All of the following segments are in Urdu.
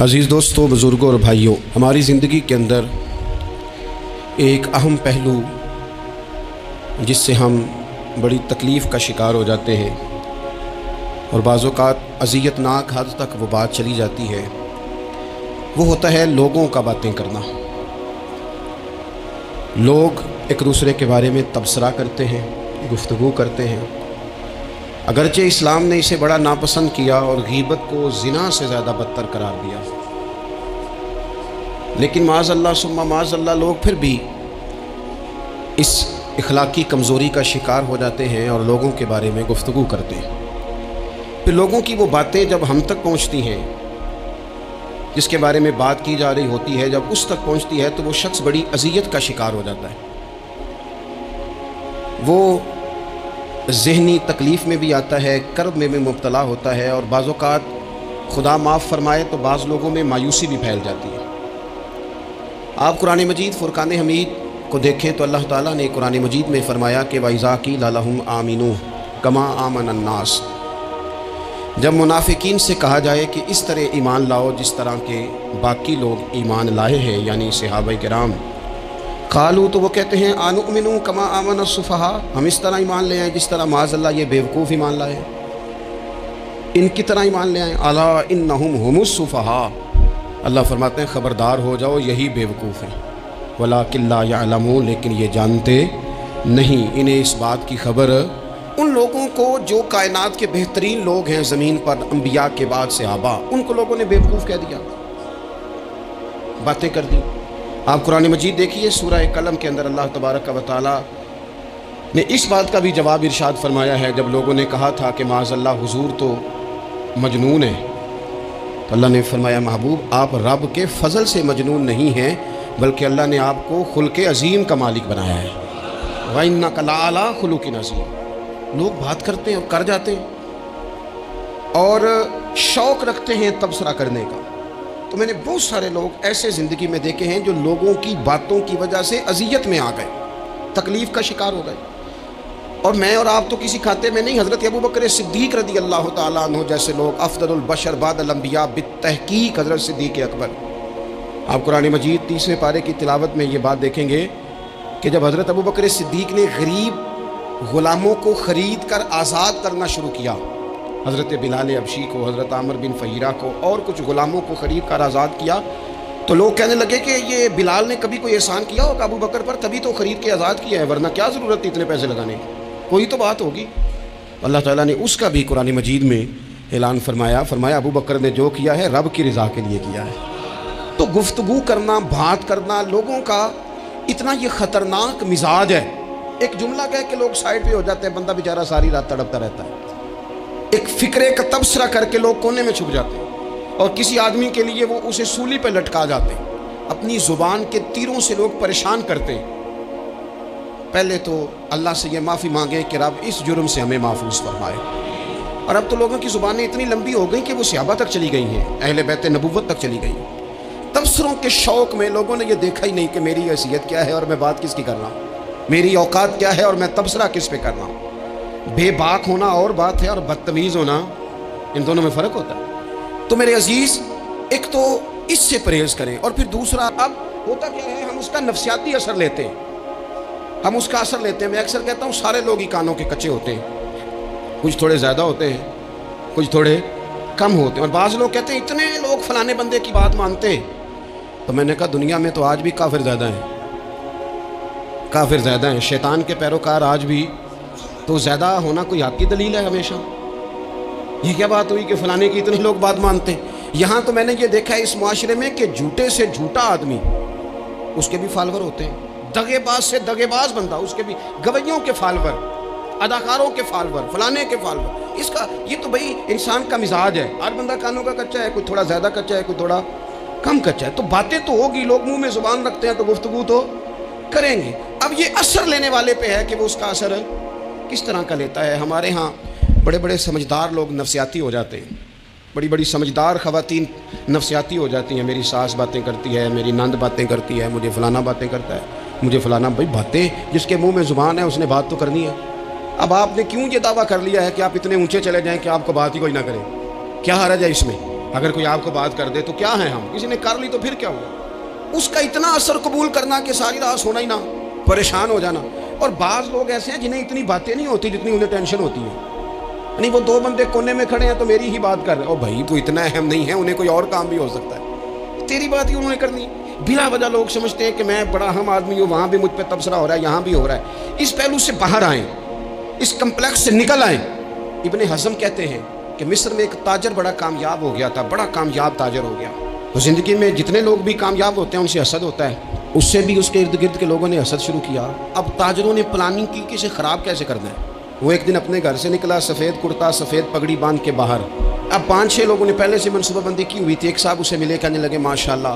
عزیز دوستوں، بزرگوں اور بھائیوں، ہماری زندگی کے اندر ایک اہم پہلو جس سے ہم بڑی تکلیف کا شکار ہو جاتے ہیں اور بعض اوقات اذیت ناک حد تک وہ بات چلی جاتی ہے، وہ ہوتا ہے لوگوں کا باتیں کرنا۔ لوگ ایک دوسرے کے بارے میں تبصرہ کرتے ہیں، گفتگو کرتے ہیں۔ اگرچہ اسلام نے اسے بڑا ناپسند کیا اور غیبت کو زنا سے زیادہ بدتر قرار دیا، لیکن معاذ اللہ ثم معاذ اللہ لوگ پھر بھی اس اخلاقی کمزوری کا شکار ہو جاتے ہیں اور لوگوں کے بارے میں گفتگو کرتے ہیں۔ پھر لوگوں کی وہ باتیں جب ہم تک پہنچتی ہیں، جس کے بارے میں بات کی جا رہی ہوتی ہے، جب اس تک پہنچتی ہے تو وہ شخص بڑی اذیت کا شکار ہو جاتا ہے۔ وہ ذہنی تکلیف میں بھی آتا ہے، کرب میں بھی مبتلا ہوتا ہے، اور بعض اوقات خدا معاف فرمائے تو بعض لوگوں میں مایوسی بھی پھیل جاتی ہے۔ آپ قرآن مجید فرقان حمید کو دیکھیں تو اللہ تعالیٰ نے قرآن مجید میں فرمایا کہ وَإِذَا قِيلَ لَهُمْ آمِنُوا كَمَا آمَنَ النَّاسُ، جب منافقین سے کہا جائے کہ اس طرح ایمان لاؤ جس طرح کے باقی لوگ ایمان لائے ہیں، یعنی صحابہ کرام، قالوا تو وہ کہتے ہیں آنؤمنوا کما آمن السفہاء، ہم اس طرح ایمان لے آئیں جس طرح معاذ اللہ یہ بیوقوف ایمان لائے ہیں، ان کی طرح ایمان لے آئیں۔ الا انہم هم السفہاء، اللہ فرماتے ہیں خبردار ہو جاؤ یہی بیوقوف ہیں، ولکن لا یعلمون، لیکن یہ جانتے نہیں۔ انہیں اس بات کی خبر ان لوگوں کو جو کائنات کے بہترین لوگ ہیں زمین پر، انبیاء کے بعد صحابہ، ان کو لوگوں نے بیوقوف کہہ دیا، باتیں کر دی۔ آپ قرآن مجید دیکھیے سورہ قلم کے اندر اللہ تبارک و تعالی نے اس بات کا بھی جواب ارشاد فرمایا ہے، جب لوگوں نے کہا تھا کہ معاذ اللہ حضور تو مجنون ہے، تو اللہ نے فرمایا محبوب آپ رب کے فضل سے مجنون نہیں ہیں، بلکہ اللہ نے آپ کو خلق عظیم کا مالک بنایا ہے۔ وَإِنَّكَ لَعَلَىٰ خُلُقٍ عَظِيمٍ، لوگ بات کرتے ہیں اور کر جاتے ہیں اور شوق رکھتے ہیں تبصرہ کرنے کا۔ تو میں نے بہت سارے لوگ ایسے زندگی میں دیکھے ہیں جو لوگوں کی باتوں کی وجہ سے اذیت میں آ گئے، تکلیف کا شکار ہو گئے، اور میں اور آپ تو کسی کھاتے میں نہیں۔ حضرت ابوبکر صدیق رضی اللہ تعالیٰ عنہ جیسے لوگ، افضل البشر بعد الانبیاء بالتحقیق حضرت صدیق اکبر، آپ قرآن مجید 30ویں پارے کی تلاوت میں یہ بات دیکھیں گے کہ جب حضرت ابوبکر صدیق نے غریب غلاموں کو خرید کر آزاد کرنا شروع کیا، حضرت بلال حبشی کو، حضرت عامر بن فہیرہ کو اور کچھ غلاموں کو خرید کر آزاد کیا، تو لوگ کہنے لگے کہ یہ بلال نے کبھی کوئی احسان کیا ہوگا ابو بکر پر، تبھی تو خرید کے آزاد کیا ہے، ورنہ کیا ضرورت تھی اتنے پیسے لگانے کی، کوئی تو بات ہوگی۔ اللہ تعالیٰ نے اس کا بھی قرآن مجید میں اعلان فرمایا ابو بکر نے جو کیا ہے رب کی رضا کے لیے کیا ہے۔ تو گفتگو کرنا، بات کرنا، لوگوں کا اتنا یہ خطرناک مزاج ہے، ایک جملہ کہہ کے لوگ سائڈ پہ ہو جاتے ہیں، بندہ بیچارہ ساری رات تڑپتا رہتا ہے، ایک فکرے کا تبصرہ کر کے لوگ کونے میں چھپ جاتے ہیں، اور کسی آدمی کے لیے وہ اسے سولی پہ لٹکا جاتے ہیں، اپنی زبان کے تیروں سے لوگ پریشان کرتے ہیں۔ پہلے تو اللہ سے یہ معافی مانگیں کہ رب اس جرم سے ہمیں محفوظ فرمائے۔ اور اب تو لوگوں کی زبانیں اتنی لمبی ہو گئیں کہ وہ صحابہ تک چلی گئی ہیں، اہل بیت نبوت تک چلی گئی ہیں۔ تبصروں کے شوق میں لوگوں نے یہ دیکھا ہی نہیں کہ میری حیثیت کیا ہے اور میں بات کس کی کر رہا ہوں، میری اوقات کیا ہے اور میں تبصرہ کس پہ کر رہا ہوں۔ بے باک ہونا اور بات ہے اور بدتمیز ہونا، ان دونوں میں فرق ہوتا ہے۔ تو میرے عزیز، ایک تو اس سے پرہیز کریں، اور پھر دوسرا، اب ہوتا کیا ہے، ہم اس کا نفسیاتی اثر لیتے ہیں، ہم اس کا اثر لیتے ہیں۔ میں اکثر کہتا ہوں سارے لوگ ہی کانوں کے کچے ہوتے ہیں، کچھ تھوڑے زیادہ ہوتے ہیں، کچھ تھوڑے کم ہوتے ہیں، اور بعض لوگ کہتے ہیں اتنے لوگ فلانے بندے کی بات مانتے ہیں۔ تو میں نے کہا دنیا میں تو آج بھی کافر زیادہ ہیں، کافر زیادہ ہیں، شیطان کے پیروکار آج بھی، تو زیادہ ہونا کوئی حق کی دلیل ہے ہمیشہ؟ یہ کیا بات ہوئی کہ فلانے کی اتنے لوگ بات مانتے ہیں؟ یہاں تو میں نے یہ دیکھا ہے اس معاشرے میں کہ جھوٹے سے جھوٹا آدمی، اس کے بھی فالوور ہوتے ہیں، دغے باز سے دغے باز بندہ، اس کے بھی گویوں کے فالوور، اداکاروں کے فالوور، فلانے کے فالوور۔ اس کا یہ تو بھائی انسان کا مزاج ہے، ہر بندہ کانوں کا کچا ہے، کوئی تھوڑا زیادہ کچا ہے، کوئی تھوڑا کم کچا ہے، تو باتیں تو ہوگی، لوگ منہ میں زبان رکھتے ہیں تو گفتگو تو کریں گے۔ اب یہ اثر لینے والے پہ ہے کہ وہ اس کا اثر کس طرح کا لیتا ہے۔ ہمارے ہاں بڑے بڑے سمجھدار لوگ نفسیاتی ہو جاتے ہیں، بڑی بڑی سمجھدار خواتین نفسیاتی ہو جاتی ہیں، میری ساس باتیں کرتی ہے، میری نند باتیں کرتی ہے، مجھے فلانا باتیں کرتا ہے، مجھے فلانا، بھائی باتیں، جس کے منہ میں زبان ہے اس نے بات تو کرنی ہے۔ اب آپ نے کیوں یہ دعویٰ کر لیا ہے کہ آپ اتنے اونچے چلے جائیں کہ آپ کو بات ہی کوئی نہ کرے؟ کیا حرج ہے اس میں؟ اگر کوئی آپ کو بات کر دے تو کیا ہے ہم، کسی نے کر لی تو پھر کیا ہوا، اس کا اتنا اثر قبول کرنا کہ ساری رات سونا ہی نہ، پریشان ہو جانا۔ اور بعض لوگ ایسے ہیں جنہیں اتنی باتیں نہیں ہوتی جتنی انہیں ٹینشن ہوتی ہے، یعنی وہ دو بندے کونے میں کھڑے ہیں تو میری ہی بات کر رہے ہیں، او بھائی تو اتنا اہم نہیں ہے، انہیں کوئی اور کام بھی ہو سکتا ہے، تیری بات ہی انہوں نے کرنی۔ بلا وجہ لوگ سمجھتے ہیں کہ میں بڑا اہم آدمی ہوں، وہاں بھی مجھ پہ تبصرہ ہو رہا ہے، یہاں بھی ہو رہا ہے۔ اس پہلو سے باہر آئیں، اس کمپلیکس سے نکل آئیں۔ ابن حزم کہتے ہیں کہ مصر میں ایک تاجر بڑا کامیاب ہو گیا تھا، بڑا کامیاب تاجر ہو گیا، تو زندگی میں جتنے لوگ بھی کامیاب ہوتے ہیں ان سے حسد ہوتا ہے، اس سے بھی اس کے ارد گرد کے لوگوں نے حسد شروع کیا۔ اب تاجروں نے پلاننگ کی کہ اسے خراب کیسے کرنا ہے۔ وہ ایک دن اپنے گھر سے نکلا، سفید کرتا سفید پگڑی باندھ کے باہر۔ اب 5-6 لوگوں نے پہلے سے منصوبہ بندی کی ہوئی تھی۔ ایک صاحب اسے ملے، کہنے لگے ماشاءاللہ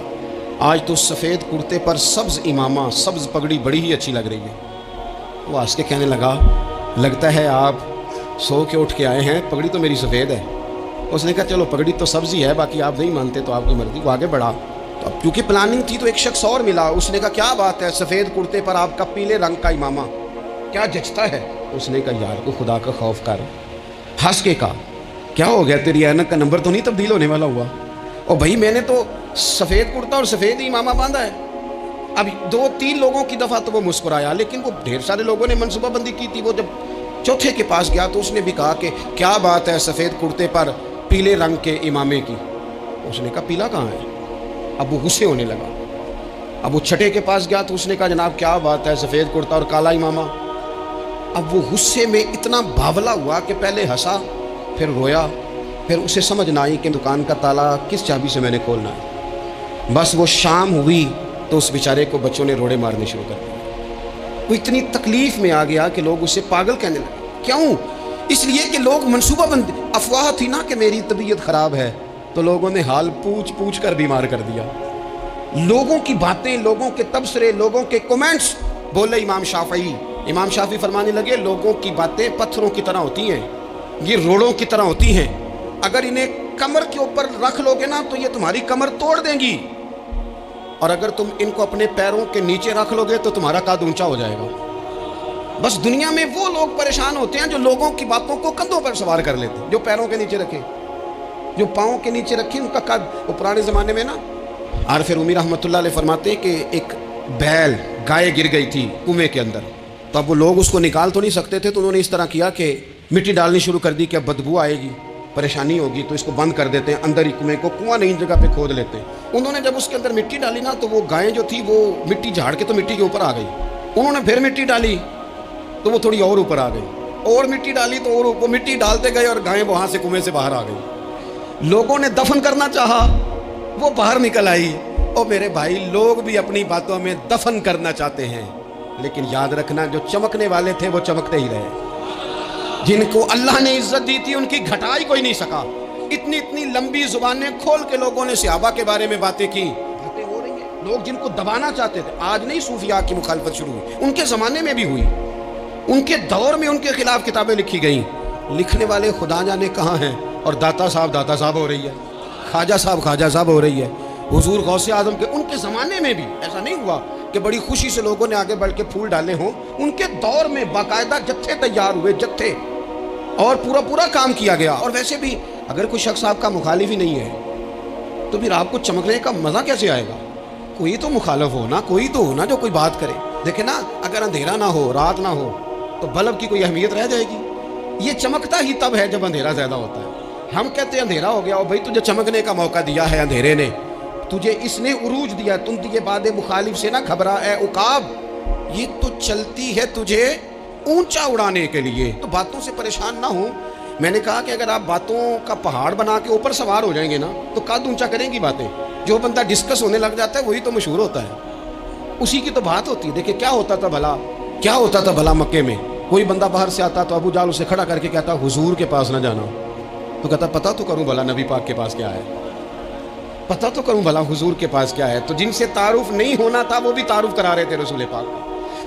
آج تو سفید کرتے پر سبز امامہ، سبز پگڑی بڑی ہی اچھی لگ رہی ہے۔ وہ ہنس کے کہنے لگا لگتا ہے آپ سو کے اٹھ کے آئے ہیں، پگڑی تو میری سفید ہے۔ اس نے کہا چلو پگڑی تو سبزی ہے، باقی آپ نہیں مانتے تو آپ کی مرضی۔ وہ آگے بڑھا، تو اب کیونکہ پلاننگ تھی تو ایک شخص اور ملا، اس نے کہا کیا بات ہے، سفید کرتے پر آپ کا پیلے رنگ کا امامہ کیا جچتا ہے۔ اس نے کہا یار کو خدا کا خوف کر، ہنس کے کہا کیا ہو گیا، تیری اینک کا نمبر تو نہیں تبدیل ہونے والا ہوا؟ اور بھائی میں نے تو سفید کرتا اور سفید ہی امامہ باندھا ہے۔ اب 2-3 لوگوں کی دفعہ تو وہ مسکرایا، لیکن وہ ڈھیر سارے لوگوں نے منصوبہ بندی کی تھی۔ وہ جب چوتھے کے پاس گیا تو اس نے بھی کہا کہ کیا بات ہے سفید کرتے پر پیلے رنگ کے امامے کی۔ اس نے کہا پیلا کہاں ہے؟ اب وہ غصے ہونے لگا۔ اب وہ چھٹے کے پاس گیا تو اس نے کہا جناب کیا بات ہے سفید کرتا اور کالا امامہ۔ اب وہ غصے میں اتنا باولا ہوا کہ پہلے ہنسا پھر رویا، پھر اسے سمجھ نہ آئی کہ دکان کا تالا کس چابی سے میں نے کھولنا ہے۔ بس وہ شام ہوئی تو اس بیچارے کو بچوں نے روڑے مارنے شروع کر دیے۔ وہ اتنی تکلیف میں آ گیا کہ لوگ اسے پاگل کہنے لگے۔ کیوں؟ اس لیے کہ لوگ منصوبہ بند، افواہ تھی نا کہ میری طبیعت خراب ہے، تو لوگوں نے حال پوچھ پوچھ کر بیمار کر دیا۔ لوگوں کی باتیں، لوگوں کے تبصرے، لوگوں کے کومنٹس۔ بولے امام شافعی فرمانے لگے لوگوں کی باتیں پتھروں کی طرح ہوتی ہیں، یہ روڑوں کی طرح ہوتی ہیں، اگر انہیں کمر کے اوپر رکھ لو گے نا تو یہ تمہاری کمر توڑ دیں گی، اور اگر تم ان کو اپنے پیروں کے نیچے رکھ لو گے تو تمہارا قد اونچا ہو جائے گا۔ بس دنیا میں وہ لوگ پریشان ہوتے ہیں جو لوگوں کی باتوں کو کندھوں پر سوار کر لیتے ہیں، جو پیروں کے نیچے رکھے، جو پاؤں کے نیچے رکھے ان کا قد۔ وہ پرانے زمانے میں نا عارف رومی رحمۃ اللہ علیہ فرماتے ہیں کہ ایک بیل گائے گر گئی تھی کنویں کے اندر، تو اب وہ لوگ اس کو نکال تو نہیں سکتے تھے، تو انہوں نے اس طرح کیا کہ مٹی ڈالنی شروع کر دی کہ اب بدبو آئے گی، پریشانی ہوگی، تو اس کو بند کر دیتے ہیں اندر ہی کنویں کو، کنواں نئی جگہ پہ کھود لیتے ہیں۔ انہوں نے جب اس کے اندر مٹی ڈالی نا تو وہ گائے جو تھی وہ مٹی جھاڑ کے تو مٹی کے اوپر آ گئی۔ انہوں نے پھر مٹی ڈالی تو وہ تھوڑی اور اوپر آ گئی، اور مٹی ڈالی تو اور وہ مٹی ڈالتے گئے اور گائیں وہاں سے کنویں سے باہر آ گئی۔ لوگوں نے دفن کرنا چاہا، وہ باہر نکل آئی۔ اور میرے بھائی لوگ بھی اپنی باتوں میں دفن کرنا چاہتے ہیں، لیکن یاد رکھنا جو چمکنے والے تھے وہ چمکتے ہی رہے، جن کو اللہ نے عزت دی تھی ان کی گھٹائی کوئی نہیں سکا۔ اتنی لمبی زبانیں کھول کے لوگوں نے صحابہ کے بارے میں باتیں کی، باتیں ہو رہی ہیں، لوگ جن کو دبانا چاہتے تھے۔ آج نہیں صوفیاء کی مخالفت شروع ہوئی، ان کے زمانے میں بھی ہوئی، ان کے دور میں ان کے خلاف کتابیں لکھی گئیں۔ لکھنے والے خدا جانے کہاں ہیں، اور داتا صاحب ہو رہی ہے، خواجہ صاحب ہو رہی ہے، حضور غوث اعظم کے، ان کے زمانے میں بھی ایسا نہیں ہوا کہ بڑی خوشی سے لوگوں نے آگے بڑھ کے پھول ڈالے ہوں۔ ان کے دور میں باقاعدہ جتھے تیار ہوئے، جتھے، اور پورا کام کیا گیا۔ اور ویسے بھی اگر کوئی شخص آپ کا مخالف ہی نہیں ہے تو پھر آپ کو چمکنے کا مزہ کیسے آئے گا؟ کوئی تو مخالف ہو نا، کوئی تو ہو نا جو کوئی بات کرے۔ دیکھیں نا، اگر اندھیرا نہ ہو، رات نہ ہو تو بلب کی کوئی اہمیت رہ جائے گی؟ یہ چمکتا ہی تب ہے جب اندھیرا زیادہ ہوتا ہے۔ ہم کہتے ہیں اندھیرا ہو گیا، اور بھائی تجھے چمکنے کا موقع دیا ہے اندھیرے نے، تجھے اس نے عروج دیا، تم دیے بعد مخالف سے نہ گھبرا اے عقاب، یہ تو چلتی ہے تجھے اونچا اڑانے کے لیے، تو باتوں سے پریشان نہ ہو۔ میں نے کہا کہ اگر آپ باتوں کا پہاڑ بنا کے اوپر سوار ہو جائیں گے نا تو قد اونچا کریں گی باتیں۔ جو بندہ ڈسکس ہونے لگ جاتا ہے وہی تو مشہور ہوتا ہے، اسی کی تو بات ہوتی ہے۔ دیکھیں کیا ہوتا تھا بھلا مکے میں، کوئی بندہ باہر سے آتا تو ابو جال اسے کھڑا کر کے کہتا حضور کے پاس نہ جانا، تو کہتا پتہ تو کروں بھلا نبی پاک کے پاس کیا ہے، پتہ تو کروں بھلا حضور کے پاس کیا ہے۔ تو جن سے تعارف نہیں ہونا تھا وہ بھی تعارف کرا رہے تھے رسول پاک کا۔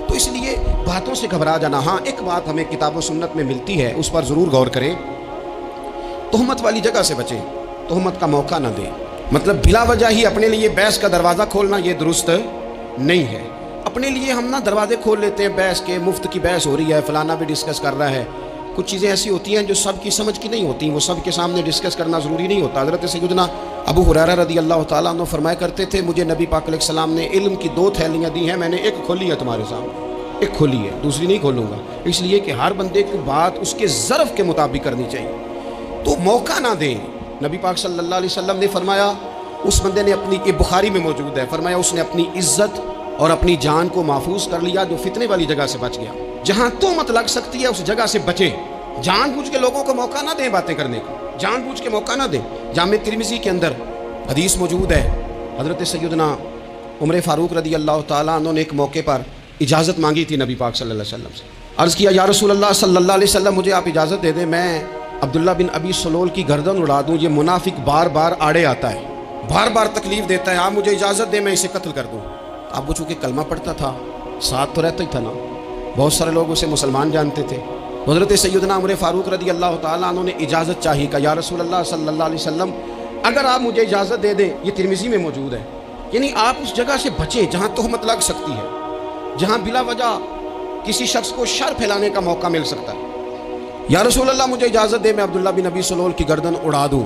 تو اس لیے باتوں سے گھبرا جانا۔ ہاں ایک بات ہمیں کتاب و سنت میں ملتی ہے، اس پر ضرور غور کریں، تہمت والی جگہ سے بچیں، تہمت کا موقع نہ دیں۔ مطلب بلا وجہ ہی اپنے لیے بحث کا دروازہ کھولنا یہ درست نہیں ہے۔ اپنے لیے ہم نہ دروازے کھول لیتے ہیں بحث کے، مفت کی بحث ہو رہی ہے، فلانا بھی ڈسکس کر رہا ہے، کچھ چیزیں ایسی ہوتی ہیں جو سب کی سمجھ کی نہیں ہوتی، وہ سب کے سامنے ڈسکس کرنا ضروری نہیں ہوتا۔ حضرت سیدنا ابو ہریرہ رضی اللہ تعالیٰ عنہ فرمایا کرتے تھے مجھے نبی پاک علیہ السلام نے علم کی 2 تھیلیاں دی ہیں، میں نے ایک کھولی ہے تمہارے سامنے، ایک کھولی ہے، دوسری نہیں کھولوں گا، اس لیے کہ ہر بندے کی بات اس کے ظرف کے مطابق کرنی چاہیے، تو موقع نہ دیں۔ نبی پاک صلی اللہ علیہ وسلم نے فرمایا اس بندے نے اپنی، یہ بخاری میں موجود ہے، فرمایا اس نے اپنی عزت اور اپنی جان کو محفوظ کر لیا جو فتنے والی جگہ سے بچ گیا۔ جہاں تہمت لگ سکتی ہے اس جگہ سے بچے، جان بوجھ کے لوگوں کو موقع نہ دیں باتیں کرنے کا، جان بوجھ کے موقع نہ دیں۔ جامع ترمذی کے اندر حدیث موجود ہے، حضرت سیدنا عمر فاروق رضی اللہ تعالیٰ عنہ نے ایک موقع پر اجازت مانگی تھی نبی پاک صلی اللہ علیہ وسلم سے، عرض کیا یا رسول اللہ صلی اللہ علیہ وسلم مجھے آپ اجازت دے دیں میں عبداللہ بن ابی سلول کی گردن اڑا دوں، یہ منافق بار بار آڑے آتا ہے، بار بار تکلیف دیتا ہے، آپ مجھے اجازت دیں میں اسے قتل کر دوں۔ اب وہ چونکہ کلمہ پڑھتا تھا، ساتھ تو رہتا ہی تھا نا، بہت سارے لوگ اسے مسلمان جانتے تھے۔ حضرت سیدنا عمر فاروق رضی اللہ تعالیٰ عنہ نے اجازت چاہی کہ یا رسول اللہ صلی اللہ علیہ وسلم اگر آپ مجھے اجازت دے دیں، یہ ترمذی میں موجود ہے، یعنی آپ اس جگہ سے بچیں جہاں تہمت لگ سکتی ہے، جہاں بلا وجہ کسی شخص کو شر پھیلانے کا موقع مل سکتا ہے۔ یا رسول اللہ مجھے اجازت دے میں عبداللہ بن ابی سلول کی گردن اڑا دوں۔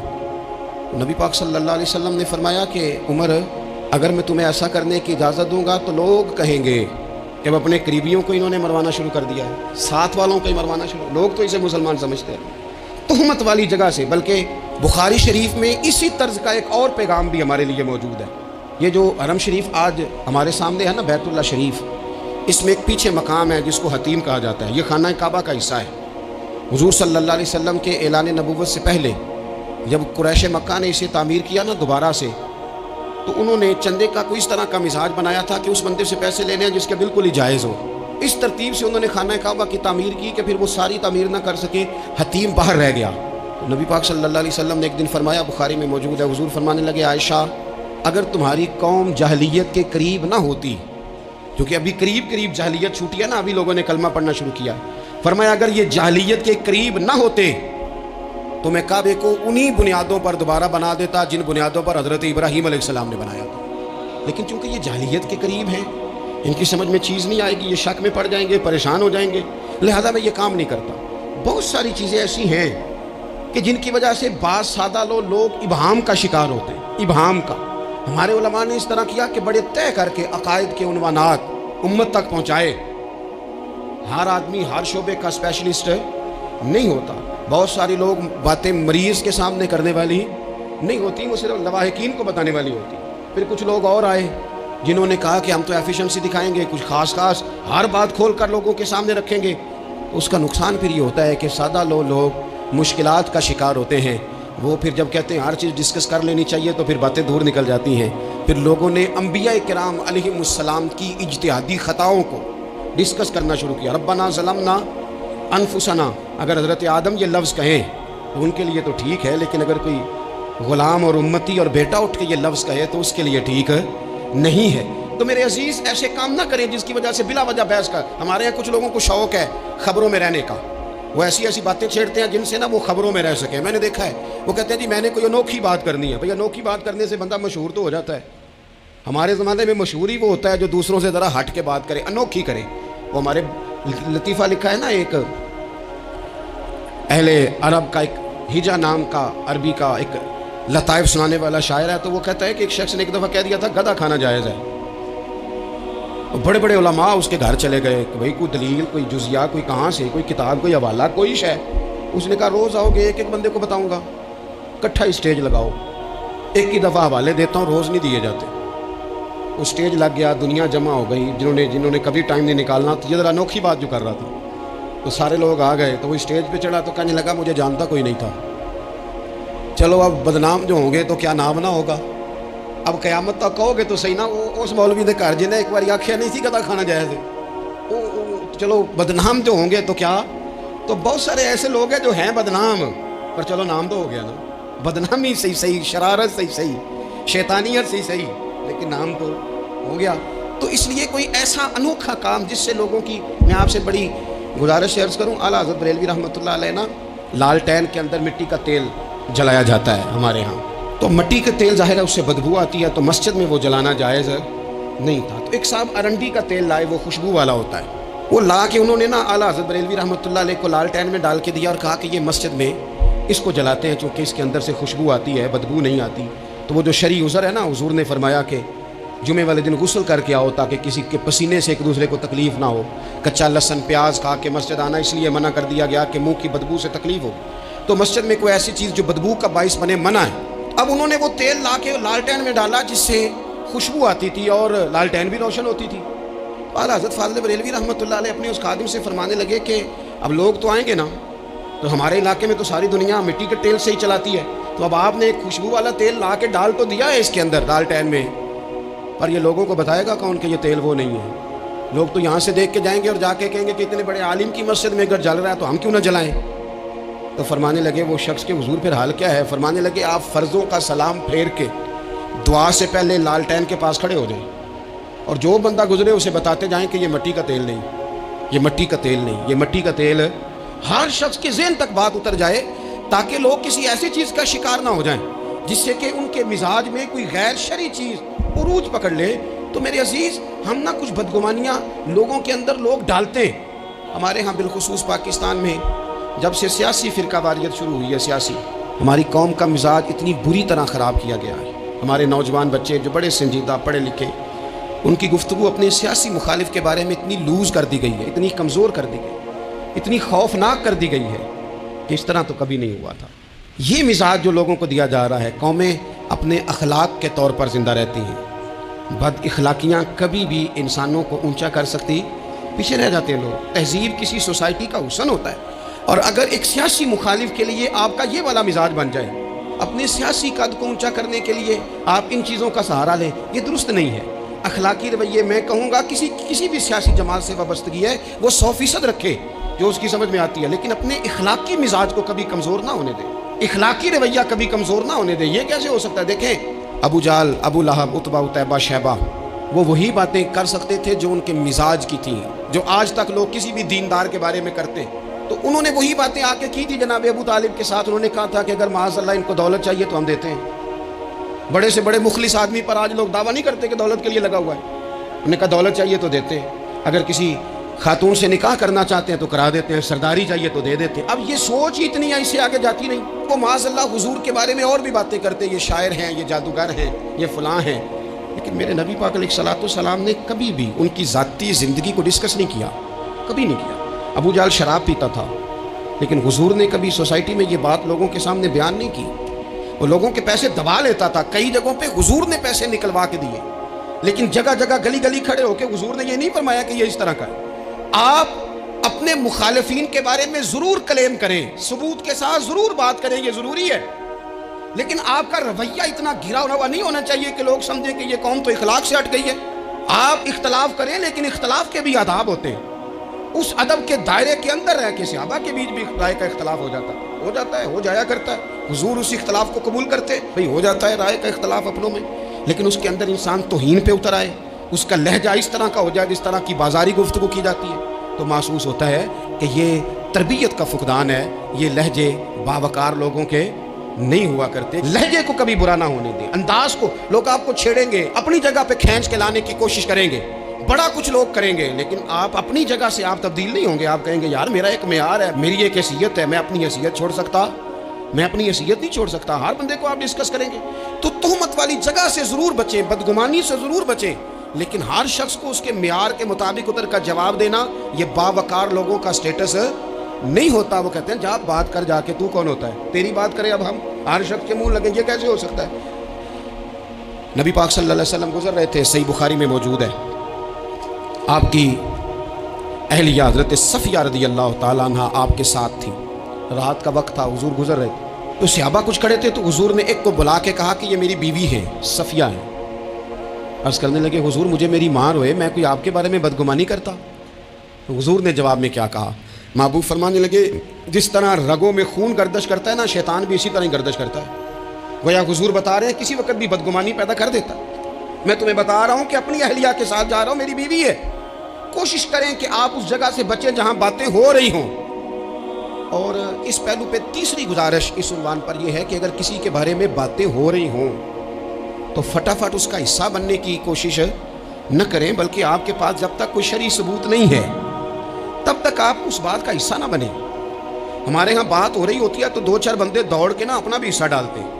نبی پاک صلی اللہ علیہ وسلم نے فرمایا کہ عمر اگر میں تمہیں ایسا کرنے کی اجازت دوں گا تو لوگ کہیں گے کہ اب اپنے قریبیوں کو انہوں نے مروانا شروع کر دیا ہے، ساتھ والوں کو ہی مروانا شروع، لوگ تو اسے مسلمان سمجھتے ہیں تہمت والی جگہ سے۔ بلکہ بخاری شریف میں اسی طرز کا ایک اور پیغام بھی ہمارے لیے موجود ہے۔ یہ جو حرم شریف آج ہمارے سامنے ہے نا، بیت اللہ شریف، اس میں ایک پیچھے مقام ہے جس کو حتیم کہا جاتا ہے، یہ خانہ کعبہ کا حصہ ہے۔ حضور صلی اللہ علیہ وسلم کے اعلان نبوت سے پہلے جب قریش مکہ نے اسے تعمیر کیا نا دوبارہ سے، تو انہوں نے چندے کا کوئی اس طرح کا مزاج بنایا تھا کہ اس بندے سے پیسے لینے ہیں جس کے بالکل ہی جائز ہو۔ اس ترتیب سے انہوں نے خانہ کعبہ کی تعمیر کی کہ پھر وہ ساری تعمیر نہ کر سکے، حتیم باہر رہ گیا۔ تو نبی پاک صلی اللہ علیہ وسلم نے ایک دن فرمایا، بخاری میں موجود ہے، حضور فرمانے لگے عائشہ اگر تمہاری قوم جاہلیت کے قریب نہ ہوتی، کیونکہ ابھی قریب جاہلیت چھوٹی ہے نا، ابھی لوگوں نے کلمہ پڑھنا شروع کیا، فرمایا اگر یہ جاہلیت کے قریب نہ ہوتے تو میں کعبے کو انہی بنیادوں پر دوبارہ بنا دیتا جن بنیادوں پر حضرت ابراہیم علیہ السلام نے بنایا تھا، لیکن چونکہ یہ جاہلیت کے قریب ہیں، ان کی سمجھ میں چیز نہیں آئے گی، یہ شک میں پڑ جائیں گے، پریشان ہو جائیں گے، لہذا میں یہ کام نہیں کرتا۔ بہت ساری چیزیں ایسی ہیں کہ جن کی وجہ سے بعض سادہ لوگ ابہام کا شکار ہوتے ہیں، ابہام کا۔ ہمارے علماء نے اس طرح کیا کہ بڑے طے کر کے عقائد کے عنوانات امت تک پہنچائے۔ ہر آدمی ہر شعبے کا اسپیشلسٹ نہیں ہوتا، بہت ساری لوگ باتیں مریض کے سامنے کرنے والی نہیں ہوتی، وہ صرف لواحقین کو بتانے والی ہوتی۔ پھر کچھ لوگ اور آئے جنہوں نے کہا کہ ہم تو ایفیشنسی دکھائیں گے، کچھ خاص ہر بات کھول کر لوگوں کے سامنے رکھیں گے۔ اس کا نقصان پھر یہ ہوتا ہے کہ سادہ لوگ مشکلات کا شکار ہوتے ہیں، وہ پھر جب کہتے ہیں ہر چیز ڈسکس کر لینی چاہیے تو پھر باتیں دور نکل جاتی ہیں۔ پھر لوگوں نے انبیاء کرام علیہم السلام کی اجتہادی خطاؤں کو ڈسکس کرنا شروع کیا۔ ربنا ظلمنا انفسنا، اگر حضرت آدم یہ لفظ کہیں تو ان کے لیے تو ٹھیک ہے، لیکن اگر کوئی غلام اور امتی اور بیٹا اٹھ کے یہ لفظ کہے تو اس کے لیے ٹھیک نہیں ہے۔ تو میرے عزیز ایسے کام نہ کریں جس کی وجہ سے بلا وجہ بحث کا۔ ہمارے یہاں کچھ لوگوں کو شوق ہے خبروں میں رہنے کا، وہ ایسی باتیں چھیڑتے ہیں جن سے نا وہ خبروں میں رہ سکیں۔ میں نے دیکھا ہے وہ کہتے ہیں جی میں نے کوئی انوکھی بات کرنی ہے۔ بھئی انوکھی بات کرنے سے بندہ مشہور تو ہو جاتا ہے۔ ہمارے زمانے میں مشہور ہی وہ ہوتا ہے جو دوسروں سے ذرا ہٹ کے بات کرے، انوکھی کرے۔ وہ ہمارے لطیفہ لکھا ہے نا، ایک اہل عرب کا ایک ہجا نام کا عربی کا ایک لطائف سنانے والا شاعر ہے، تو وہ کہتا ہے کہ ایک شخص نے ایک دفعہ کہہ دیا تھا گدھا کھانا جائز ہے۔ بڑے بڑے علماء اس کے گھر چلے گئے کہ بھئی کوئی دلیل، کوئی جزیہ، کوئی کہاں سے، کوئی کتاب، کوئی حوالہ، کوئی شے۔ اس نے کہا روز آؤ گے ایک ایک بندے کو بتاؤں گا، اکٹھا اسٹیج لگاؤ، ایک ہی دفعہ حوالے دیتا ہوں، روز نہیں دیے جاتے۔ وہ اسٹیج لگ گیا، دنیا جمع ہو گئی، جنہوں نے کبھی ٹائم نہیں نکالنا، تو یہ ذرا انوکھی بات جو کر رہا تھا، تو سارے لوگ آ گئے۔ تو وہ اسٹیج پہ چڑھا تو کہنے لگا مجھے جانتا کوئی نہیں تھا، چلو اب بدنام جو ہوں گے تو کیا نام نہ ہوگا، اب قیامت تک کہو گے تو صحیح نا، وہ اس مولوی نے گھر جنہیں ایک بار آخیا نہیں تھی گدھا کھانا جائز ہے، چلو بدنام جو ہوں گے تو کیا۔ تو بہت سارے ایسے لوگ ہیں جو ہیں بدنام، پر چلو نام تو ہو گیا نا، بدنامی صحیح، شرارت صحیح، شیطانیت صحیح، لیکن نام تو ہو گیا۔ تو اس لیے کوئی ایسا انوکھا کام جس سے لوگوں کی، میں آپ سے بڑی گزارش عرض کروں، اعلیٰ حضرت بریلوی رحمۃ اللہ علیہ نا، لالٹین کے اندر مٹی کا تیل جلایا جاتا ہے ہمارے ہاں، تو مٹی کا تیل ظاہر ہے اس سے بدبو آتی ہے، تو مسجد میں وہ جلانا جائز نہیں تھا۔ تو ایک صاحب ارنڈی کا تیل لائے، وہ خوشبو والا ہوتا ہے، وہ لا کے انہوں نے نا اعلیٰ حضرت بریلوی رحمۃ اللہ علیہ کو لالٹین میں ڈال کے دیا اور کہا کہ یہ مسجد میں اس کو جلاتے ہیں چونکہ اس کے اندر سے خوشبو آتی ہے، بدبو نہیں آتی۔ تو وہ جو شرعی عذر ہے نا، حضور نے فرمایا کہ جمعے والے دن غسل کر کے آؤ تاکہ کسی کے پسینے سے ایک دوسرے کو تکلیف نہ ہو۔ کچا لہسن پیاز کھا کے مسجد آنا اس لیے منع کر دیا گیا کہ منہ کی بدبو سے تکلیف ہو، تو مسجد میں کوئی ایسی چیز جو بدبو کا باعث بنے منع ہے۔ اب انہوں نے وہ تیل لا کے لالٹین میں ڈالا جس سے خوشبو آتی تھی اور لالٹین بھی روشن ہوتی تھی۔ اعلیٰ حضرت فاضل بریلوی رحمۃ اللہ علیہ اپنے اس خادم سے فرمانے لگے کہ اب لوگ تو آئیں گے نا، تو ہمارے علاقے میں تو ساری دنیا مٹی کے تیل سے ہی چلاتی ہے، تو اب آپ نے ایک خوشبو والا تیل لا کے ڈال تو دیا ہے اس کے اندر لالٹین میں، پر یہ لوگوں کو بتائے گا کون کہ یہ تیل وہ نہیں ہے؟ لوگ تو یہاں سے دیکھ کے جائیں گے اور جا کے کہیں گے کہ اتنے بڑے عالم کی مسجد میں اگر جل رہا ہے تو ہم کیوں نہ جلائیں؟ تو فرمانے لگے وہ شخص کے حضور پھر حال کیا ہے؟ فرمانے لگے آپ فرضوں کا سلام پھیر کے دعا سے پہلے لالٹین کے پاس کھڑے ہو جائیں اور جو بندہ گزرے اسے بتاتے جائیں کہ یہ مٹی کا تیل نہیں، یہ مٹی کا تیل نہیں، یہ مٹی کا تیل۔ ہر شخص کے ذہن تک بات اتر جائے تاکہ لوگ کسی ایسی چیز کا شکار نہ ہو جائیں جس سے کہ ان کے مزاج میں کوئی غیر شرعی چیز عروج پکڑ لے۔ تو میرے عزیز، ہم نہ کچھ بدگمانیاں لوگوں کے اندر لوگ ڈالتے ہیں۔ ہمارے ہاں بالخصوص پاکستان میں جب سے سیاسی فرقہ واریت شروع ہوئی ہے، سیاسی، ہماری قوم کا مزاج اتنی بری طرح خراب کیا گیا ہے۔ ہمارے نوجوان بچے جو بڑے سنجیدہ پڑھے لکھے، ان کی گفتگو اپنے سیاسی مخالف کے بارے میں اتنی لوز کر دی گئی ہے، اتنی کمزور کر دی گئی، اتنی خوفناک کر دی گئی ہے کہ اس طرح تو کبھی نہیں ہوا تھا۔ یہ مزاج جو لوگوں کو دیا جا رہا ہے، قومیں اپنے اخلاق کے طور پر زندہ رہتی ہیں۔ بد اخلاقیاں کبھی بھی انسانوں کو اونچا کر سکتی، پیچھے رہ جاتے ہیں لوگ۔ تہذیب کسی سوسائٹی کا حسن ہوتا ہے، اور اگر ایک سیاسی مخالف کے لیے آپ کا یہ والا مزاج بن جائے، اپنے سیاسی قد کو اونچا کرنے کے لیے آپ ان چیزوں کا سہارا لیں، یہ درست نہیں ہے۔ اخلاقی رویے میں کہوں گا کسی بھی سیاسی جماعت سے وابستگی ہے وہ 100% رکھے جو اس کی سمجھ میں آتی ہے، لیکن اپنے اخلاقی مزاج کو کبھی کمزور نہ ہونے دے، اخلاقی رویہ کبھی کمزور نہ ہونے دے۔ یہ کیسے ہو سکتا ہے؟ دیکھیں، ابو جہل، ابو لہب، عتبہ، عتیبہ، شیبہ، وہ وہی باتیں کر سکتے تھے جو ان کے مزاج کی تھیں، جو آج تک لوگ کسی بھی دیندار کے بارے میں کرتے ہیں۔ تو انہوں نے وہی باتیں آ کے کی تھی جناب ابو طالب کے ساتھ۔ انہوں نے کہا تھا کہ اگر معاذ اللہ ان کو دولت چاہیے تو ہم دیتے ہیں۔ بڑے سے بڑے مخلص آدمی پر آج لوگ دعویٰ نہیں کرتے کہ دولت کے لیے لگا ہوا ہے، انہوں نے کہا دولت چاہیے تو دیتے ہیں، اگر کسی خاتون سے نکاح کرنا چاہتے ہیں تو کرا دیتے ہیں، سرداری چاہیے تو دے دیتے ہیں۔ اب یہ سوچ ہی اتنی ہے، اس سے آگے جاتی نہیں۔ وہ معاذ اللہ حضور کے بارے میں اور بھی باتیں کرتے ہیں، یہ شاعر ہیں، یہ جادوگر ہیں، یہ فلاں ہیں، لیکن میرے نبی پاک علیہ الصلوۃ والسلام نے کبھی بھی ان کی ذاتی زندگی کو ڈسکس نہیں کیا، کبھی نہیں کیا۔ ابو جہل شراب پیتا تھا، لیکن حضور نے کبھی سوسائٹی میں یہ بات لوگوں کے سامنے بیان نہیں کی۔ وہ لوگوں کے پیسے دبا لیتا تھا، کئی جگہوں پہ حضور نے پیسے نکلوا کے دیے، لیکن جگہ جگہ گلی گلی کھڑے ہو کے حضور نے یہ نہیں فرمایا کہ یہ اس طرح کا ہے۔ آپ اپنے مخالفین کے بارے میں ضرور کلیم کریں، ثبوت کے ساتھ ضرور بات کریں، یہ ضروری ہے، لیکن آپ کا رویہ اتنا گھرا ہوا نہیں ہونا چاہیے کہ لوگ سمجھیں کہ یہ قوم تو اخلاق سے ہٹ گئی ہے۔ آپ اختلاف کریں، لیکن اختلاف کے بھی آداب ہوتے ہیں۔ اس ادب کے دائرے کے اندر رہ کے صحابہ کے بیچ بھی رائے کا اختلاف ہو جاتا ہے، ہو جایا کرتا ہے۔ حضور اس اختلاف کو قبول کرتے، بھئی ہو جاتا ہے رائے کا اختلاف اپنوں میں، لیکن اس کے اندر انسان توہین پہ اتر آئے، اس کا لہجہ اس طرح کا ہو جائے جس طرح کی بازاری گفتگو کی جاتی ہے، تو محسوس ہوتا ہے کہ یہ تربیت کا فقدان ہے۔ یہ لہجے باوقار لوگوں کے نہیں ہوا کرتے۔ لہجے کو کبھی برا نہ ہونے دیں، انداز کو، لوگ آپ کو چھیڑیں گے، اپنی جگہ پہ کھینچ کے لانے کی کوشش کریں گے، بڑا کچھ لوگ کریں گے، لیکن آپ اپنی جگہ سے آپ تبدیل نہیں ہوں گے۔ آپ کہیں گے یار میرا ایک معیار ہے، میری ایک حیثیت ہے، میں اپنی حیثیت چھوڑ سکتا، میں اپنی حیثیت نہیں چھوڑ سکتا۔ ہر بندے کو آپ ڈسکس کریں گے، تو تہمت والی جگہ سے ضرور بچیں، بدگمانی سے ضرور بچیں، لیکن ہر شخص کو اس کے معیار کے مطابق اتر کا جواب دینا یہ باوقار لوگوں کا سٹیٹس نہیں ہوتا۔ وہ کہتے ہیں جا بات کر، جا کے تو کون ہوتا ہے تیری بات کرے، اب ہم ہر شخص کے منہ لگیں، یہ کیسے ہو سکتا ہے؟ نبی پاک صلی اللہ علیہ وسلم گزر رہے تھے، صحیح بخاری میں موجود ہے، آپ کی اہلیہ حضرت صفیہ رضی اللہ تعالیٰ عنہ آپ کے ساتھ تھی، رات کا وقت تھا، حضور گزر رہے تھے، تو صحابہ کچھ کھڑے تھے، تو حضور نے ایک کو بلا کے کہا کہ یہ میری بیوی ہے، صفیہ ہے۔ عرض کرنے لگے حضور مجھے میری ماں روئے، میں کوئی آپ کے بارے میں بدگمانی کرتا؟ تو حضور نے جواب میں کیا کہا؟ محبوب فرمانے لگے جس طرح رگوں میں خون گردش کرتا ہے نا، شیطان بھی اسی طرح ہی گردش کرتا ہے۔ گویا حضور بتا رہے ہیں کسی وقت بھی بدگمانی پیدا کر دیتا۔ میں تمہیں بتا رہا ہوں کہ اپنی اہلیہ کے ساتھ جا رہا ہوں، میری بیوی ہے، کوشش کریں کہ آپ اس جگہ سے بچیں جہاں باتیں ہو رہی ہوں۔ اور اس پہلو پہ تیسری گزارش اس عنوان پر یہ ہے کہ اگر کسی کے بارے میں باتیں ہو رہی ہوں تو فٹافٹ اس کا حصہ بننے کی کوشش نہ کریں، بلکہ آپ کے پاس جب تک کوئی شرعی ثبوت نہیں ہے تب تک آپ اس بات کا حصہ نہ بنے. ہمارے ہاں بات ہو رہی ہوتی ہے تو 2-4 بندے دوڑ کے نا اپنا بھی حصہ ڈالتے ہیں.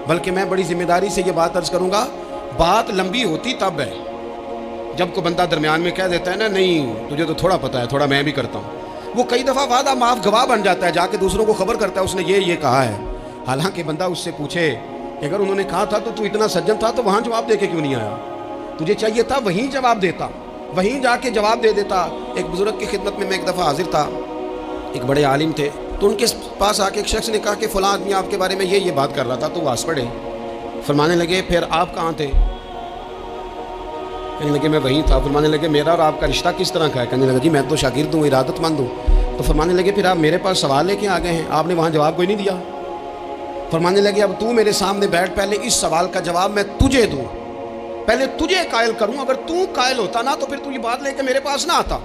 بلکہ میں بڑی ذمہ داری سے یہ بات عرض کروں گا، بات لمبی ہوتی تب ہے جب کوئی بندہ درمیان میں کہہ دیتا ہے نا نہیں تجھے تو تھوڑا پتہ ہے، تھوڑا میں بھی کرتا ہوں. وہ کئی دفعہ وعدہ معاف گواہ بن جاتا ہے، جا کے دوسروں کو خبر کرتا ہے اس نے یہ کہا ہے. حالانکہ بندہ اس سے پوچھے کہ اگر انہوں نے کہا تھا تو اتنا سجن تھا تو وہاں جواب دے کے کیوں نہیں آیا؟ تجھے چاہیے تھا وہیں جواب دیتا، وہیں جا کے جواب دے دیتا. ایک بزرگ کی خدمت میں ایک دفعہ حاضر تھا، ایک بڑے عالم تھے. تو ان کے پاس آ کے ایک شخص نے کہا کہ فلاں آدمی آپ کے بارے میں یہ بات کر رہا تھا. تو وہ ہنس پڑے، فرمانے لگے پھر آپ کہاں تھے؟ کہنے لگے میں وہیں تھا. فرمانے لگے میرا اور آپ کا رشتہ کس طرح کا ہے؟ کہنے لگا جی میں تو شاگرد ہوں، ارادت مند ہوں. تو فرمانے لگے پھر آپ میرے پاس سوال لے کے آ گئے ہیں، آپ نے وہاں جواب کوئی نہیں دیا. فرمانے لگے اب تو میرے سامنے بیٹھ، پہلے اس سوال کا جواب میں تجھے دوں، پہلے تجھے قائل کروں. اگر تو قائل ہوتا نا تو پھر تو یہ بات لے کے میرے پاس نہ آتا،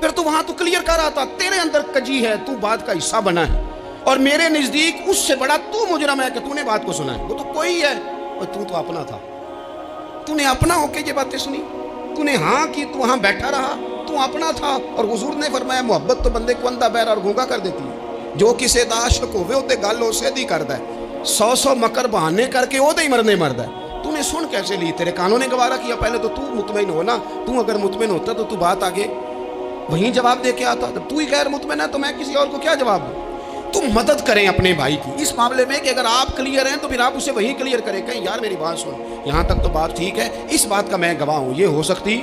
پھر تو وہاں تو کلیئر کر آتا. تیرے اندر کجی ہے، تو بات کا حصہ بنا ہے، اور میرے نزدیک اس سے بڑا تو مجرم ہے کہ تو نے بات کو سنا ہے. وہ تو کوئی ہے اور تو اپنا تھا. تو نے اپنا ہو کے یہ باتیں سنی، تو نے ہاں کی، تو وہاں بیٹھا رہا، تو اپنا تھا. اور حضور نے فرمایا محبت تو بندے کو اندھا بہرا اور گونگا کر دیتی ہے. جو کسے دا عاشق ہوئے ہوتے گل ہو سے دی کردا ہے، 100 مکر بہانے کر کے وہ دے مرنے مرد ہے. تو نے سن کیسے لی؟ تیرے کانوں نے گوارا کیا. پہلے تو مطمئن ہو نا. تو اگر مطمئن ہوتا تو بات آگے وہیں جواب دے کے آتا. جب تو ہی غیر مطمئن ہے تو میں کسی اور کو کیا جواب دوں؟ تم مدد کریں اپنے بھائی کی اس معاملے میں کہ اگر آپ کلیئر ہیں تو پھر آپ اسے وہیں کلیئر کریں. کہیں یار میری بات سن، یہاں تک تو بات ٹھیک ہے، اس بات کا میں گواہ ہوں، یہ ہو سکتی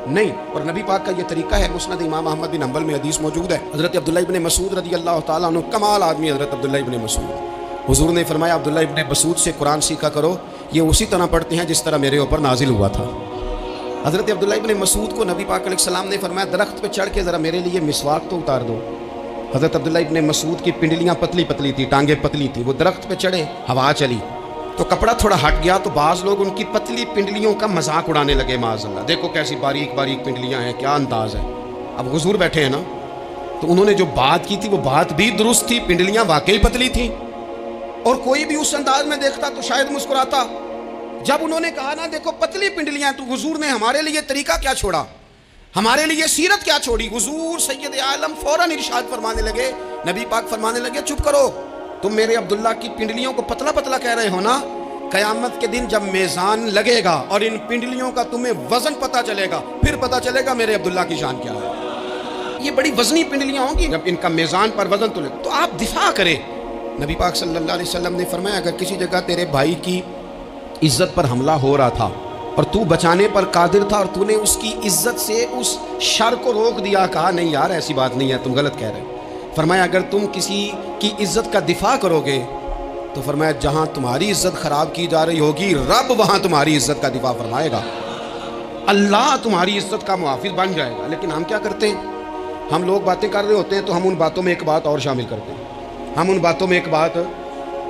نہیں. اور نبی پاک کا یہ طریقہ ہے. مسند امام احمد بن حنبل میں حدیث موجود ہے، حضرت عبداللہ ابن مسعود رضی اللہ تعالیٰ عنہ، کمال آدمی حضرت عبداللہ ابن مسعود. حضور نے فرمایا عبداللہ ابن مسعود سے قرآن سیکھا کرو، یہ اسی طرح پڑھتے ہیں جس طرح میرے اوپر نازل ہوا تھا. حضرت عبداللہ ابن مسعود کو نبی پاک علیہ السلام نے فرمایا درخت پہ چڑھ کے ذرا میرے لیے مسواک تو اتار دو. حضرت عبداللہ ابن مسعود کی پنڈلیاں پتلی پتلی تھی، ٹانگیں پتلی تھی. وہ درخت پہ چڑھے، ہوا چلی تو کپڑا تھوڑا ہٹ گیا تو بعض لوگ ان کی پتلی پنڈلیوں کا مذاق اڑانے لگے. معاذ اللہ، دیکھو کیسی باریک باریک پنڈلیاں ہیں، کیا انداز ہے. اب حضور بیٹھے ہیں نا، تو انہوں نے جو بات کی تھی وہ بات بھی درست تھی، پنڈلیاں واقعی پتلی تھیں، اور کوئی بھی اس انداز میں دیکھتا تو شاید مسکراتا. جب انہوں نے کہا نا دیکھو پتلی پنڈلیاں، تو حضور نے ہمارے لیے طریقہ کیا چھوڑا، ہمارے لیے سیرت کیا چھوڑی. حضور سید عالم فوراً ارشاد فرمانے لگے، نبی پاک فرمانے لگے چپ کرو، تم میرے عبداللہ کی پنڈلیوں کو پتلا پتلا کہہ رہے ہو نا. قیامت کے دن جب میزان لگے گا اور ان پنڈلیوں کا تمہیں وزن پتہ چلے گا، پھر پتہ چلے گا میرے عبداللہ کی شان کیا ہے. یہ بڑی وزنی پنڈلیاں ہوں گی، جب ان کا میزان پر وزن تلے تو آپ دفاع کریں. نبی پاک صلی اللہ علیہ وسلم نے فرمایا اگر کسی جگہ تیرے بھائی کی عزت پر حملہ ہو رہا تھا اور تو بچانے پر قادر تھا اور تو نے اس کی عزت سے اس شر کو روک دیا، کہا نہیں یار ایسی بات نہیں ہے، تم غلط کہہ رہے. فرمایا اگر تم کسی کی عزت کا دفاع کرو گے تو فرمایا جہاں تمہاری عزت خراب کی جا رہی ہوگی رب وہاں تمہاری عزت کا دفاع فرمائے گا، اللہ تمہاری عزت کا محافظ بن جائے گا. لیکن ہم کیا کرتے ہیں، ہم لوگ باتیں کر رہے ہوتے ہیں تو ہم ان باتوں میں ایک بات اور شامل کرتے ہیں، ہم ان باتوں میں ایک بات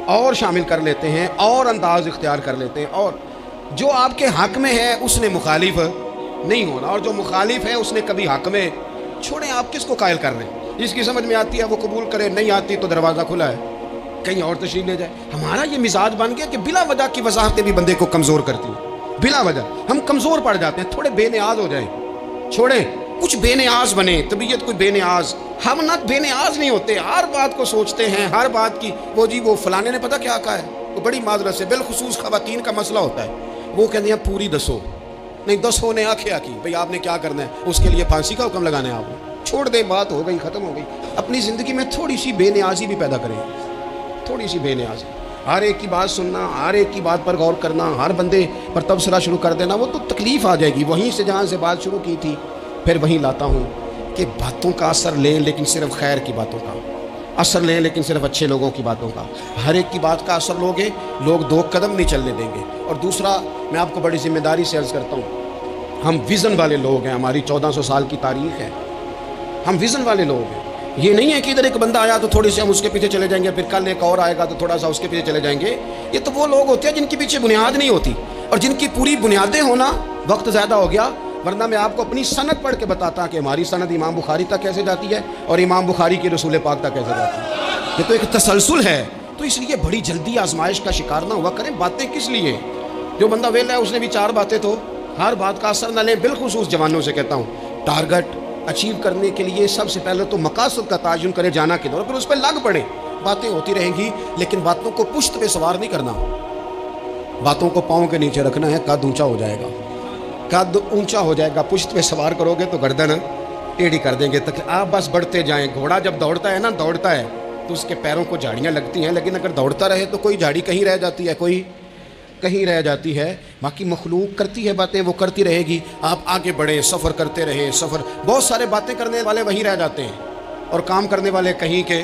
اور شامل کر لیتے ہیں اور انداز اختیار کر لیتے ہیں. اور جو آپ کے حق میں ہے اس نے مخالف نہیں ہونا، اور جو مخالف ہے اس نے کبھی حق میں. چھوڑیں آپ کس کو قائل کر رہے ہیں، جس کی سمجھ میں آتی ہے وہ قبول کرے، نہیں آتی تو دروازہ کھلا ہے، کہیں اور تشریف لے جائے. ہمارا یہ مزاج بن گیا کہ بلا وجہ کی وضاحتیں بھی بندے کو کمزور کرتی ہیں. بلا وجہ ہم کمزور پڑ جاتے ہیں، تھوڑے بے نیاز ہو جائیں، چھوڑیں کچھ بے نیاز بنے، طبیعت کوئی بے نیاز. ہم نہ بے نیاز نہیں ہوتے، ہر بات کو سوچتے ہیں، ہر بات کی وہ جی وہ فلانے نے پتہ کیا کہا ہے. وہ بڑی معذرت سے بالخصوص خواتین کا مسئلہ ہوتا ہے، وہ کہتے ہیں پوری دسو، نہیں 10 ہونے آنکھیں کی بھئی آپ نے کیا کرنا ہے، اس کے لیے پھانسی کا حکم لگانا ہے آپ نے. چھوڑ دیں، بات ہو گئی، ختم ہو گئی. اپنی زندگی میں تھوڑی سی بے نیازی بھی پیدا کریں، تھوڑی سی بے نیازی. ہر ایک کی بات سننا، ہر ایک کی بات پر غور کرنا، ہر بندے پر تبصرہ شروع کر دینا، وہ تو تکلیف آ جائے گی. وہیں سے جہاں سے بات شروع کی تھی پھر وہیں لاتا ہوں کہ باتوں کا اثر لیں لیکن صرف خیر کی باتوں کا اثر لیں، لیکن صرف اچھے لوگوں کی باتوں کا. ہر ایک کی بات کا اثر لوگے، لوگ 2 قدم نہیں چلنے دیں گے. اور دوسرا میں آپ کو بڑی ذمہ داری سے عرض کرتا ہوں، ہم ویژن والے لوگ ہیں، ہماری 1400 سال کی تاریخ ہے، ہم ویژن والے لوگ ہیں. یہ نہیں ہے کہ ادھر ایک بندہ آیا تو تھوڑی سی ہم اس کے پیچھے چلے جائیں گے، پھر کل ایک اور آئے گا تو تھوڑا سا اس کے پیچھے چلے جائیں گے. یہ تو وہ لوگ ہوتے ہیں جن کے پیچھے بنیاد نہیں ہوتی، اور جن کی پوری بنیادیں ہونا. وقت زیادہ ہو گیا ورنہ میں آپ کو اپنی سند پڑھ کے بتاتا کہ ہماری سند امام بخاری تک کیسے جاتی ہے اور امام بخاری کی رسول پاک تک کیسے جاتی ہے. یہ تو ایک تسلسل ہے. تو اس لیے بڑی جلدی آزمائش کا شکار نہ ہوا کریں. باتیں کس لیے، جو بندہ ویلا ہے اس نے بھی 4 باتیں، تو ہر بات کا اثر نہ لیں. بالخصوص جوانوں سے کہتا ہوں ٹارگٹ اچیو کرنے کے لیے سب سے پہلے تو مقاصد کا تعین کرے جانا کے دور، پھر اس پہ لگ پڑے. باتیں ہوتی رہیں گی لیکن باتوں کو پشت پہ سوار نہیں کرنا، باتوں کو پاؤں کے نیچے رکھنا ہے. قد اونچا ہو جائے گا، قد اونچا ہو جائے گا. پشت پہ سوار کرو گے تو گردن ٹیڑھی کر دیں گے. تک آپ بس بڑھتے جائیں. گھوڑا جب دوڑتا ہے نا، دوڑتا ہے تو اس کے پیروں کو جھاڑیاں لگتی ہیں، لیکن اگر دوڑتا رہے تو کوئی جھاڑی کہیں رہ جاتی ہے، کوئی کہیں رہ جاتی ہے. باقی مخلوق کرتی ہے باتیں، وہ کرتی رہے گی. آپ آگے بڑھیں، سفر کرتے رہے. سفر بہت سارے باتیں کرنے والے وہیں رہ جاتے ہیں اور کام کرنے والے کہیں کے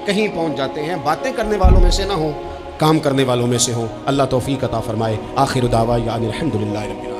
کہیں پہنچ جاتے ہیں. باتیں کرنے والوں میں سے نہ ہوں، کام کرنے والوں میں سے ہوں. اللہ توفیق عطا فرمائے. آخر دعوانا الحمدللہ رب العالمین.